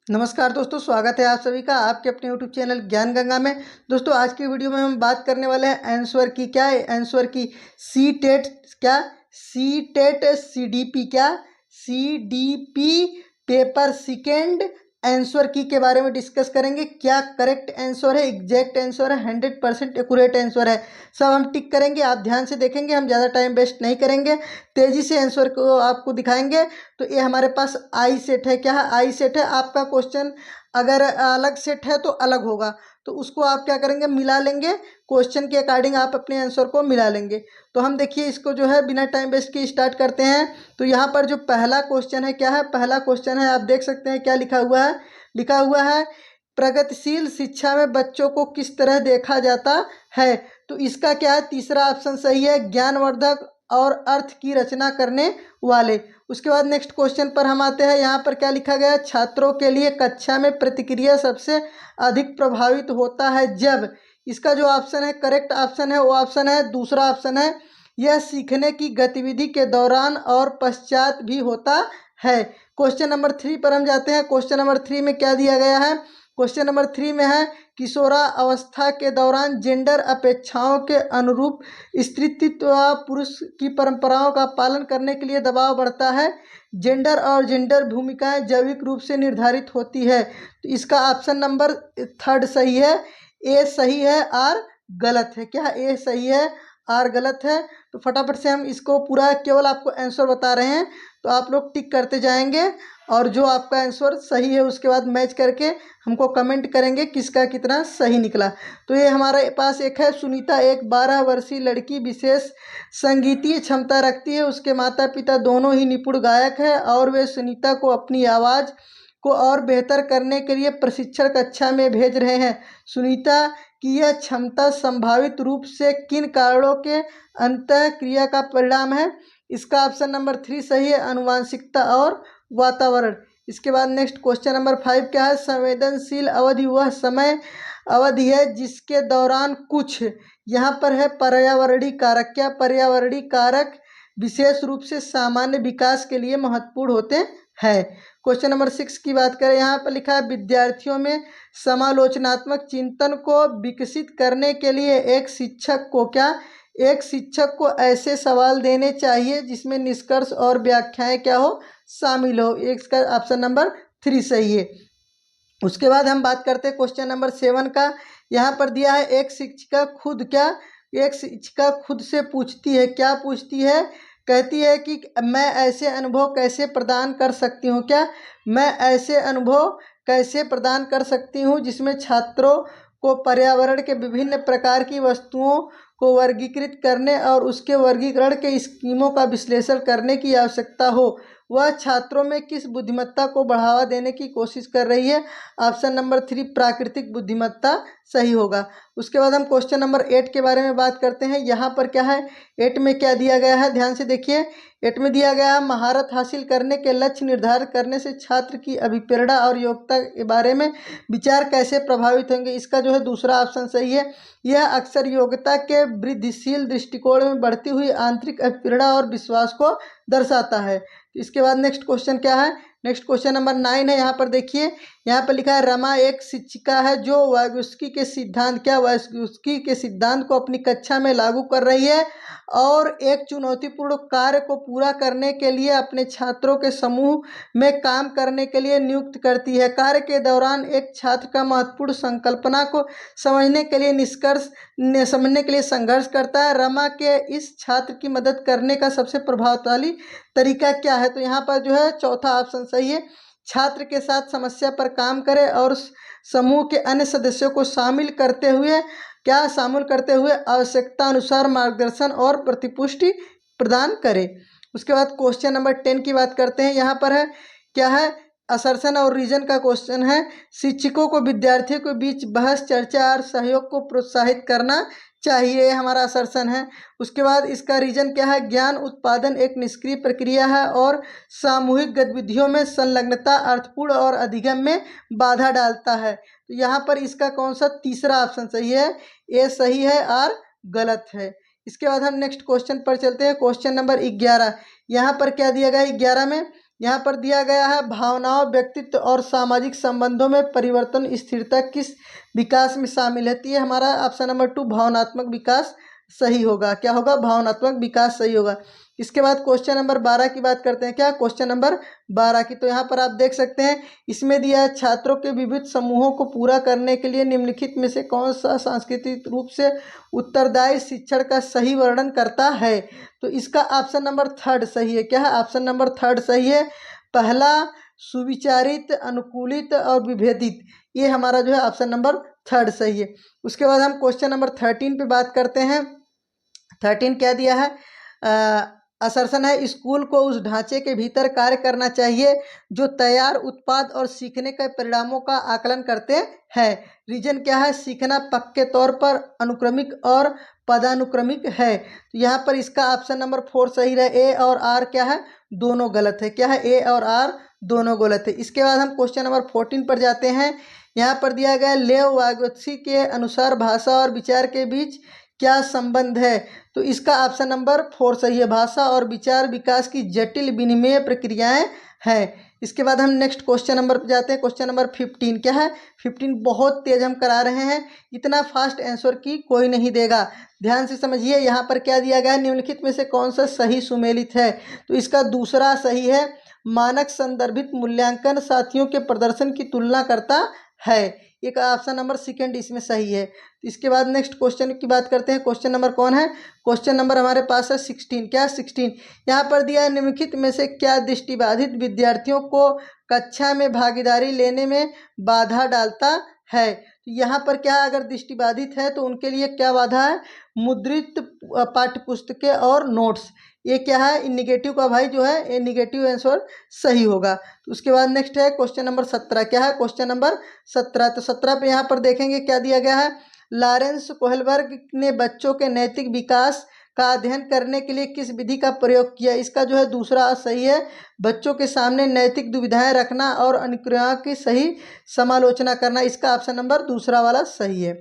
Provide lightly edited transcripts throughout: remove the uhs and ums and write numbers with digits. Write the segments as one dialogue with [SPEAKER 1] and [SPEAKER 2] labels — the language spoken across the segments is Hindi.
[SPEAKER 1] नमस्कार दोस्तों, स्वागत है आप सभी का आपके अपने यूट्यूब चैनल ज्ञान गंगा में। दोस्तों आज की वीडियो में हम बात करने वाले हैं आंसर की। क्या है आंसर की? सी टेट क्या, C TET C D P क्या, C D P paper second answer key के बारे में डिस्कस करेंगे। क्या करेक्ट आंसर है, एग्जैक्ट आंसर है, 100% एक्यूरेट आंसर है, सब हम टिक करेंगे। आप ध्यान से देखेंगे, हम ज़्यादा टाइम वेस्ट नहीं करेंगे, तेज़ी से आंसर को आपको दिखाएंगे। तो ये हमारे पास आई सेट है। क्या है? आई सेट है। आपका क्वेश्चन अगर अलग सेट है तो अलग होगा, तो उसको आप क्या करेंगे, मिला लेंगे। क्वेश्चन के अकॉर्डिंग आप अपने आंसर को मिला लेंगे। तो हम देखिए इसको जो है बिना टाइम वेस्ट के स्टार्ट करते हैं। तो यहाँ पर जो पहला क्वेश्चन है, क्या है? पहला क्वेश्चन है, आप देख सकते हैं क्या लिखा हुआ है। लिखा हुआ है प्रगतिशील शिक्षा में बच्चों को किस तरह देखा जाता है। तो इसका क्या है? तीसरा ऑप्शन सही है, ज्ञानवर्धक और अर्थ की रचना करने वाले। उसके बाद नेक्स्ट क्वेश्चन पर हम आते हैं। यहाँ पर क्या लिखा गया? छात्रों के लिए कक्षा में प्रतिक्रिया सबसे अधिक प्रभावित होता है जब। इसका जो ऑप्शन है, करेक्ट ऑप्शन है, वो ऑप्शन है दूसरा ऑप्शन है, यह सीखने की गतिविधि के दौरान और पश्चात भी होता है। क्वेश्चन नंबर 3 पर हम जाते हैं। क्वेश्चन नंबर 3 में क्या दिया गया है? क्वेश्चन नंबर 3 में है किशोरा अवस्था के दौरान जेंडर अपेक्षाओं के अनुरूप स्त्रीत्व व पुरुष की परंपराओं का पालन करने के लिए दबाव बढ़ता है। जेंडर और जेंडर भूमिकाएं जैविक रूप से निर्धारित होती है। तो इसका ऑप्शन नंबर 3 सही है, ए सही है, आर गलत है। क्या ए सही है, आर गलत है? तो फटाफट से हम इसको पूरा केवल आपको आंसर बता रहे हैं, तो आप लोग टिक करते जाएंगे और जो आपका आंसर सही है उसके बाद मैच करके हमको कमेंट करेंगे किसका कितना सही निकला। तो ये हमारे पास एक है सुनीता, एक 12 वर्षीय लड़की विशेष संगीतीय क्षमता रखती है। उसके माता पिता दोनों ही निपुण गायक हैं और वे सुनीता को अपनी आवाज़ को और बेहतर करने के लिए प्रशिक्षण कक्षा में भेज रहे हैं। सुनीता की यह क्षमता संभावित रूप से किन कारणों के अंतःक्रिया का परिणाम है? इसका ऑप्शन नंबर 3 सही है, आनुवांशिकता और वातावरण। इसके बाद नेक्स्ट क्वेश्चन नंबर 5 क्या है? संवेदनशील अवधि वह समय अवधि है जिसके दौरान कुछ, यहाँ पर है पर्यावरणीय कारक। क्या पर्यावरणीय कारक विशेष रूप से सामान्य विकास के लिए महत्वपूर्ण होते हैं। क्वेश्चन नंबर 6 की बात करें, यहाँ पर लिखा है विद्यार्थियों में समालोचनात्मक चिंतन को विकसित करने के लिए एक शिक्षक को क्या, एक शिक्षक को ऐसे सवाल देने चाहिए जिसमें निष्कर्ष और व्याख्याएं क्या हो, शामिल हो। इसका ऑप्शन नंबर 3 सही है। उसके बाद हम बात करते हैं क्वेश्चन नंबर 7 का। यहाँ पर दिया है एक शिक्षिका खुद क्या, एक शिक्षिका खुद से पूछती है। क्या पूछती है? कहती है कि मैं ऐसे अनुभव कैसे प्रदान कर सकती हूँ। क्या? मैं ऐसे अनुभव कैसे प्रदान कर सकती हूँ जिसमें छात्रों को पर्यावरण के विभिन्न प्रकार की वस्तुओं को वर्गीकृत करने और उसके वर्गीकरण के स्कीमों का विश्लेषण करने की आवश्यकता हो। वह छात्रों में किस बुद्धिमत्ता को बढ़ावा देने की कोशिश कर रही है? ऑप्शन नंबर 3 प्राकृतिक बुद्धिमत्ता सही होगा। उसके बाद हम क्वेश्चन नंबर 8 के बारे में बात करते हैं। यहाँ पर क्या है? 8 में क्या दिया गया है, ध्यान से देखिए। 8 में दिया गया है महारत हासिल करने के लक्ष्य निर्धारित करने से छात्र की अभिप्रेरणा और योग्यता के बारे में विचार कैसे प्रभावित होंगे। इसका जो है दूसरा ऑप्शन सही है। यह अक्सर योग्यता के वृद्धिशील दृष्टिकोण में बढ़ती हुई आंतरिक अभिप्रेरणा और विश्वास को दर्शाता है। इसके बाद नेक्स्ट क्वेश्चन क्या है? नेक्स्ट क्वेश्चन नंबर 9 है। यहाँ पर देखिए, यहाँ पर लिखा है रमा एक शिक्षिका है जो वाइगोत्स्की के सिद्धांत, क्या वाइगोत्स्की के सिद्धांत को अपनी कक्षा में लागू कर रही है और एक चुनौतीपूर्ण कार्य को पूरा करने के लिए अपने छात्रों के समूह में काम करने के लिए नियुक्त करती है। कार्य के दौरान एक छात्र का महत्वपूर्ण संकल्पना को समझने के लिए समझने के लिए संघर्ष करता है। रमा के इस छात्र की मदद करने का सबसे प्रभावशाली तरीका क्या है? तो यहाँ पर जो है चौथा ऑप्शन सही है, छात्र के साथ समस्या पर काम करें और समूह के अन्य सदस्यों को शामिल करते हुए आवश्यकता अनुसार मार्गदर्शन और प्रतिपुष्टि प्रदान करें। उसके बाद क्वेश्चन नंबर 10 की बात करते हैं। यहाँ पर है क्या है? असर्शन और रीजन का क्वेश्चन है। शिक्षकों को विद्यार्थियों के बीच बहस चर्चा और सहयोग को प्रोत्साहित करना चाहिए, हमारा असर्शन है। उसके बाद इसका रीजन क्या है? ज्ञान उत्पादन एक निष्क्रिय प्रक्रिया है और सामूहिक गतिविधियों में संलग्नता अर्थपूर्ण और अधिगम में बाधा डालता है। तो यहाँ पर इसका कौन सा तीसरा ऑप्शन सही है? ए सही है, आर गलत है। इसके बाद हम नेक्स्ट क्वेश्चन पर चलते हैं। Question number 11। यहाँ पर क्या दिया गया है? 11 में यहाँ पर दिया गया है भावनाओं, व्यक्तित्व और सामाजिक संबंधों में परिवर्तन स्थिरता किस विकास में शामिल है। तो ये हमारा ऑप्शन नंबर 2 भावनात्मक विकास सही होगा। क्या होगा? भावनात्मक विकास सही होगा। इसके बाद क्वेश्चन नंबर 12 की बात करते हैं। क्या? क्वेश्चन नंबर 12 की। तो यहाँ पर आप देख सकते हैं इसमें दिया है छात्रों के विविध समूहों को पूरा करने के लिए निम्नलिखित में से कौन सा सांस्कृतिक रूप से उत्तरदायी शिक्षण का सही वर्णन करता है। तो इसका ऑप्शन नंबर 3 सही है। क्या है? ऑप्शन नंबर 3 सही है। पहला सुविचारित, अनुकूलित और विभेदित, ये हमारा जो है ऑप्शन नंबर 3 सही है। उसके बाद हम क्वेश्चन नंबर 13 पे बात करते हैं। 13 क्या दिया है? असर्शन है स्कूल को उस ढांचे के भीतर कार्य करना चाहिए जो तैयार उत्पाद और सीखने के परिणामों का आकलन करते हैं। रीजन क्या है? सीखना पक्के तौर पर अनुक्रमिक और पदानुक्रमिक है। तो यहाँ पर इसका ऑप्शन नंबर 4 सही है। ए और आर क्या है? दोनों गलत है। क्या है? ए और आर दोनों गलत है। इसके बाद हम क्वेश्चन नंबर 14 पर जाते हैं। यहाँ पर दिया गया लेव वागोत्स्की के अनुसार भाषा और विचार के बीच क्या संबंध है। तो इसका ऑप्शन नंबर 4 सही है। भाषा और विचार विकास की जटिल विनिमय प्रक्रियाएं हैं। इसके बाद हम नेक्स्ट क्वेश्चन नंबर पर जाते हैं। क्वेश्चन नंबर 15 क्या है? 15 बहुत तेज हम करा रहे हैं, इतना फास्ट आंसर की कोई नहीं देगा। ध्यान से समझिए यहाँ पर क्या दिया गया है, निम्नलिखित में से कौन सा सही सुमेलित है। तो इसका दूसरा सही है। मानक संदर्भित मूल्यांकन साथियों के प्रदर्शन की तुलना करता है। एक ऑप्शन नंबर सेकंड इसमें सही है। इसके बाद नेक्स्ट क्वेश्चन की बात करते हैं। क्वेश्चन नंबर कौन है? क्वेश्चन नंबर हमारे पास है 16। क्या? 16 यहाँ पर दिया है निम्नलिखित में से क्या दृष्टिबाधित विद्यार्थियों को कक्षा में भागीदारी लेने में बाधा डालता है। तो यहाँ पर क्या, अगर दृष्टिबाधित है तो उनके लिए क्या बाधा है? मुद्रित पाठ्यपुस्तकें और नोट्स। ये क्या है? निगेटिव का भाई जो है ये निगेटिव आंसर सही होगा। तो उसके बाद नेक्स्ट है क्वेश्चन नंबर 17। क्या है? Question number 17। तो 17 पे यहाँ पर देखेंगे क्या दिया गया है। लॉरेंस कोहलबर्ग ने बच्चों के नैतिक विकास का अध्ययन करने के लिए किस विधि का प्रयोग किया। इसका जो है दूसरा सही है। बच्चों के सामने नैतिक दुविधाएं रखना और अनुक्रियाओं की सही समालोचना करना। इसका ऑप्शन नंबर दूसरा वाला सही है।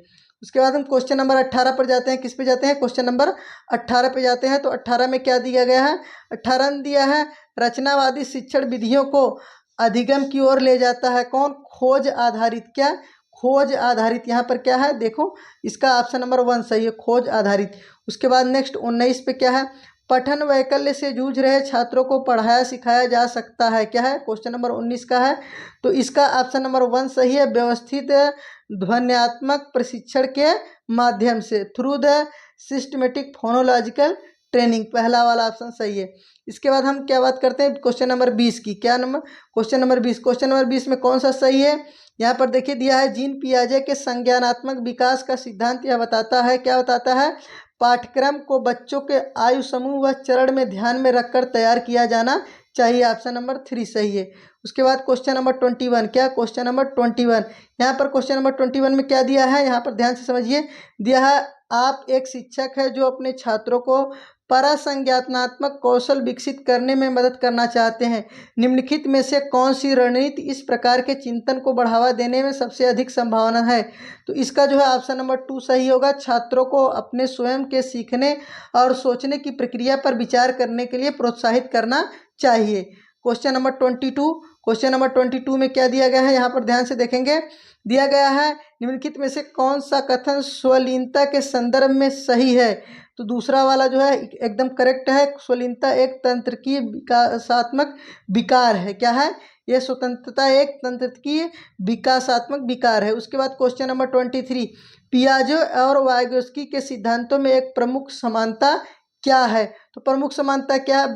[SPEAKER 1] उसके बाद हम क्वेश्चन नंबर 18 पर जाते हैं। किस पे जाते हैं? क्वेश्चन नंबर 18 पे जाते हैं। तो 18 में क्या दिया गया है? 18 में दिया है रचनावादी शिक्षण विधियों को अधिगम की ओर ले जाता है कौन? खोज आधारित। क्या? खोज आधारित। यहाँ पर क्या है देखो, इसका ऑप्शन नंबर 1 सही है, खोज आधारित। उसके बाद नेक्स्ट 19 पे क्या है? पठन वैकल्य से जूझ रहे छात्रों को पढ़ाया सिखाया जा सकता है। क्या है? क्वेश्चन नंबर 19 का है। तो इसका ऑप्शन नंबर 1 सही है। व्यवस्थित ध्वन्यात्मक प्रशिक्षण के माध्यम से, through the systematic phonological training, पहला वाला ऑप्शन सही है। इसके बाद हम क्या बात करते हैं क्वेश्चन नंबर 20 की। क्या number? Question number 20। Question number 20 में कौन सा सही है? यहाँ पर देखिए दिया है जीन पियाजे के संज्ञानात्मक विकास का सिद्धांत यह बताता है। क्या बताता है? पाठ्यक्रम को बच्चों के आयु समूह व चरण में ध्यान में रखकर तैयार किया जाना चाहिए। ऑप्शन नंबर 3 सही है। उसके बाद क्वेश्चन नंबर 21। क्या? Question number 21। यहाँ पर क्वेश्चन नंबर 21 में क्या दिया है? यहाँ पर ध्यान से समझिए। दिया है आप एक शिक्षक है जो अपने छात्रों को परासंज्ञानात्मक कौशल विकसित करने में मदद करना चाहते हैं। निम्नलिखित में से कौन सी रणनीति इस प्रकार के चिंतन को बढ़ावा देने में सबसे अधिक संभावना है। तो इसका जो है ऑप्शन नंबर 2 सही होगा। छात्रों को अपने स्वयं के सीखने और सोचने की प्रक्रिया पर विचार करने के लिए प्रोत्साहित करना चाहिए। Question number 22। क्वेश्चन नंबर 22 में क्या दिया गया है? यहाँ पर ध्यान से देखेंगे। दिया गया है निम्नलिखित में से कौन सा कथन स्वलीनता के संदर्भ में सही है। तो दूसरा वाला जो है एकदम करेक्ट है। स्वलीनता एक तंत्रिकीय विकासात्मक विकार है। क्या है? यह स्वतंत्रता एक तंत्रिकीय विकासात्मक विकार है। उसके बाद क्वेश्चन नंबर 23। पियाजे और वाइगोत्स्की के सिद्धांतों में एक प्रमुख समानता क्या है। तो प्रमुख समानता क्या है?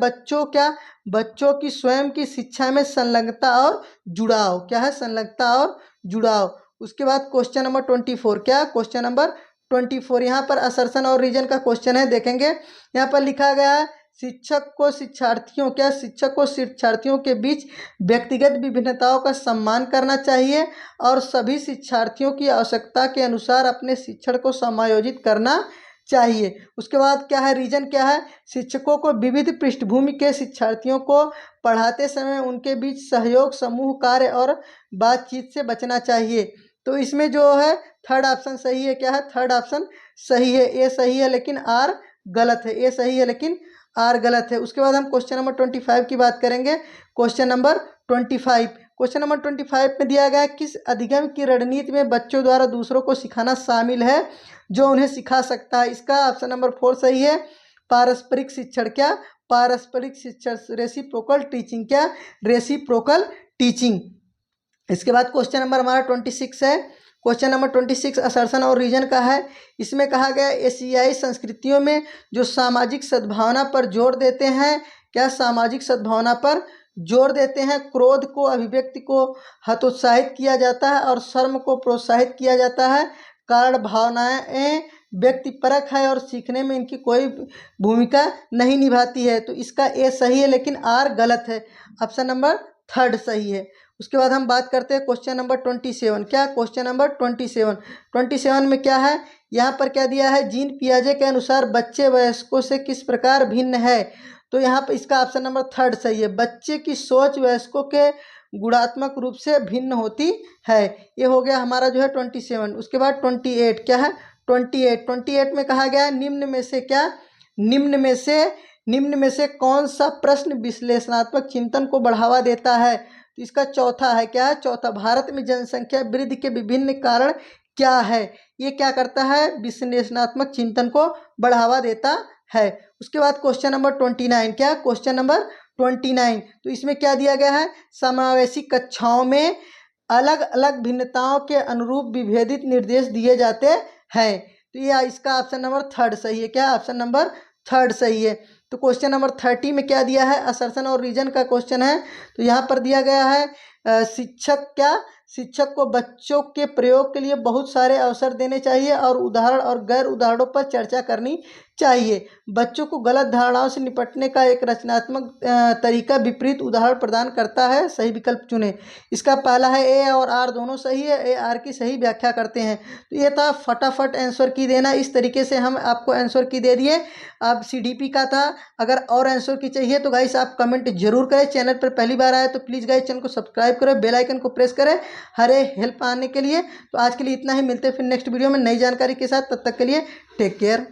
[SPEAKER 1] बच्चों की स्वयं की शिक्षा में संलग्नता और जुड़ाव। क्या है? संलग्नता और जुड़ाव। उसके बाद क्वेश्चन नंबर 24। क्या? Question number 24। यहाँ पर असर्शन और रीजन का क्वेश्चन है, देखेंगे। यहाँ पर लिखा गया है शिक्षक को शिक्षार्थियों के बीच व्यक्तिगत विभिन्नताओं का सम्मान करना चाहिए और सभी शिक्षार्थियों की आवश्यकता के अनुसार अपने शिक्षण को समायोजित करना चाहिए। उसके बाद क्या है? रीजन क्या है? शिक्षकों को विविध पृष्ठभूमि के शिक्षार्थियों को पढ़ाते समय उनके बीच सहयोग, समूह कार्य और बातचीत से बचना चाहिए। तो इसमें जो है थर्ड ऑप्शन सही है। क्या है? थर्ड ऑप्शन सही है। ए सही है लेकिन आर गलत है। ए सही है लेकिन आर गलत है। उसके बाद हम क्वेश्चन नंबर 25 की बात करेंगे। क्वेश्चन नंबर 25 में दिया गया है, किस अधिगम की रणनीति में बच्चों द्वारा दूसरों को सिखाना शामिल है जो उन्हें सिखा सकता है? इसका ऑप्शन नंबर 4 सही है। पारस्परिक शिक्षण। क्या? पारस्परिक शिक्षण। Reciprocal teaching. क्या? Reciprocal teaching. इसके बाद क्वेश्चन नंबर हमारा 26 है। क्वेश्चन नंबर 26 असर्शन और रीजन का है। इसमें कहा गया एशियाई संस्कृतियों में जो सामाजिक सद्भावना पर जोर देते हैं, क्या? सामाजिक सद्भावना पर जोर देते हैं। क्रोध को, अभिव्यक्ति को हतोत्साहित किया जाता है और शर्म को प्रोत्साहित किया जाता है। कारण भावनाएं व्यक्तिपरक है और सीखने में इनकी कोई भूमिका नहीं निभाती है। तो इसका ए सही है, लेकिन आर गलत है। ऑप्शन नंबर 3 सही है। उसके बाद हम बात करते हैं क्वेश्चन नंबर 27। क्या? क्वेश्चन नंबर 27 में क्या है? यहाँ पर क्या दिया है? जीन पियाजे के अनुसार बच्चे वयस्कों से किस प्रकार भिन्न है? तो यहाँ पर इसका ऑप्शन नंबर 3 सही है। बच्चे की सोच वयस्कों के गुणात्मक रूप से भिन्न होती है। ये हो गया हमारा जो है 27। उसके बाद 28। क्या है? 28 में कहा गया है निम्न में से क्या? निम्न में से कौन सा प्रश्न विश्लेषणात्मक चिंतन को बढ़ावा देता है? तो इसका चौथा है। क्या है? चौथा। भारत में जनसंख्या वृद्धि के विभिन्न कारण क्या है? ये क्या करता है? विश्लेषणात्मक चिंतन को बढ़ावा देता है। उसके बाद क्वेश्चन नंबर 29। क्या? Question number 29। तो इसमें क्या दिया गया है? समावेशी कक्षाओं में अलग अलग भिन्नताओं के अनुरूप विभेदित निर्देश दिए जाते हैं। तो ये इसका ऑप्शन नंबर 3 सही है। क्या? ऑप्शन नंबर 3 सही है। तो क्वेश्चन नंबर 30 में क्या दिया है? असर्शन और रीजन का क्वेश्चन है। तो यहाँ पर दिया गया है शिक्षक को बच्चों के प्रयोग के लिए बहुत सारे अवसर देने चाहिए और उदाहरण और गैर उदाहरणों पर चर्चा करनी चाहिए। बच्चों को गलत धारणाओं से निपटने का एक रचनात्मक तरीका विपरीत उदाहरण प्रदान करता है। सही विकल्प चुने। इसका पहला है ए और आर दोनों सही है। ए आर की सही व्याख्या करते हैं। तो ये था फटाफट आंसर की देना। इस तरीके से हम आपको आंसर की दे दिए। अब सीडीपी का था। अगर और आंसर की चाहिए तो गाइस आप कमेंट जरूर करें। चैनल पर पहली बार आए तो प्लीज़ गाइस चैनल को सब्सक्राइब करें, बेल आइकन को प्रेस करें हरे हेल्प आने के लिए। तो आज के लिए इतना ही। मिलते हैं फिर नेक्स्ट वीडियो में नई जानकारी के साथ। तब तक के लिए टेक केयर।